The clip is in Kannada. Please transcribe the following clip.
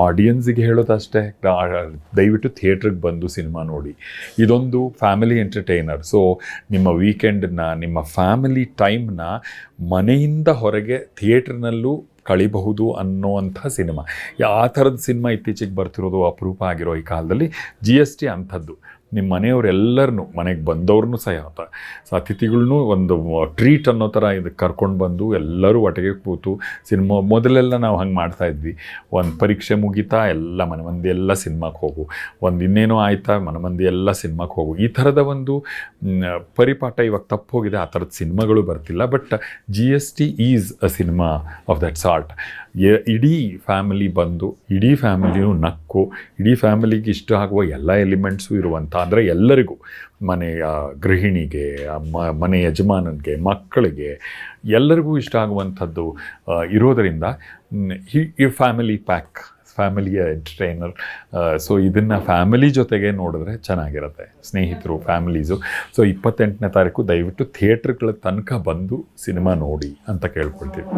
ಆಡಿಯನ್ಸಿಗೆ ಹೇಳೋದಷ್ಟೇ, ದಯವಿಟ್ಟು ಥಿಯೇಟ್ರಿಗೆ ಬಂದು ಸಿನಿಮಾ ನೋಡಿ. ಇದೊಂದು ಫ್ಯಾಮಿಲಿ ಎಂಟರ್ಟೈನರ್. ಸೊ ನಿಮ್ಮ ವೀಕೆಂಡನ್ನ, ನಿಮ್ಮ ಫ್ಯಾಮಿಲಿ ಟೈಮ್ನ ಮನೆಯಿಂದ ಹೊರಗೆ ಥಿಯೇಟ್ರ್ನಲ್ಲೂ ಕಳಿಬಹುದು ಅನ್ನೋವಂಥ ಸಿನಿಮಾ. ಆ ಥರದ ಸಿನಿಮಾ ಇತ್ತೀಚೆಗೆ ಬರ್ತಿರೋದು ಅಪರೂಪ ಆಗಿರೋ ಈ ಕಾಲದಲ್ಲಿ. GST ಅಂಥದ್ದು. ನಿಮ್ಮ ಮನೆಯವರೆಲ್ಲರನ್ನೂ, ಮನೆಗೆ ಬಂದವ್ರನ್ನೂ ಸಹ ಅತಿಥಿಗಳನ್ನೂ ಒಂದು ಟ್ರೀಟ್ ಅನ್ನೋ ಥರ ಇದಕ್ಕೆ ಕರ್ಕೊಂಡು ಬಂದು ಎಲ್ಲರೂ ಒಟ್ಟಿಗೆ ಕೂತು ಸಿನಿಮಾ. ಮೊದಲೆಲ್ಲ ನಾವು ಹಂಗೆ ಮಾಡ್ತಾಯಿದ್ವಿ. ಒಂದು ಪರೀಕ್ಷೆ ಮುಗಿತಾ ಎಲ್ಲ ಮನೆ ಮಂದಿ ಎಲ್ಲ ಸಿನಿಮಾಕ್ಕೆ ಹೋಗು, ಒಂದು ಇನ್ನೇನೋ ಆಯಿತಾ ಮನೆ ಮಂದಿ ಎಲ್ಲ ಸಿನಿಮಾಕ್ಕೆ ಹೋಗು, ಈ ಥರದ ಒಂದು ಪರಿಪಾಠ ಇವಾಗ ತಪ್ಪು ಹೋಗಿದೆ. ಆ ಥರದ ಸಿನಿಮಾಗಳು ಬರ್ತಿಲ್ಲ. But GST is a cinema of that sort. ಇಡೀ ಫ್ಯಾಮಿಲಿ ಬಂದು, ಇಡೀ ಫ್ಯಾಮಿಲಿಯೂ ನಕ್ಕು, ಇಡೀ ಫ್ಯಾಮಿಲಿಗೆ ಇಷ್ಟ ಆಗುವ ಎಲ್ಲ ಎಲಿಮೆಂಟ್ಸು ಇರುವಂಥ, ಅಂದರೆ ಎಲ್ಲರಿಗೂ, ಮನೆಯ ಗೃಹಿಣಿಗೆ, ಮನೆ ಯಜಮಾನನಿಗೆ, ಮಕ್ಕಳಿಗೆ, ಎಲ್ಲರಿಗೂ ಇಷ್ಟ ಆಗುವಂಥದ್ದು ಇರೋದರಿಂದ ಈ ಫ್ಯಾಮಿಲಿ ಪ್ಯಾಕ್, ಫ್ಯಾಮಿಲಿಯ ಎಂಟರ್ಟೈನರ್. ಸೊ ಇದನ್ನು ಫ್ಯಾಮಿಲಿ ಜೊತೆಗೆ ನೋಡಿದ್ರೆ ಚೆನ್ನಾಗಿರುತ್ತೆ. ಸ್ನೇಹಿತರು, ಫ್ಯಾಮಿಲೀಸು. ಸೊ 28ನೇ ತಾರೀಕು ದಯವಿಟ್ಟು ಥಿಯೇಟ್ರ್ಗಳ ತನಕ ಬಂದು ಸಿನಿಮಾ ನೋಡಿ ಅಂತ ಕೇಳ್ಕೊಳ್ತೀವಿ.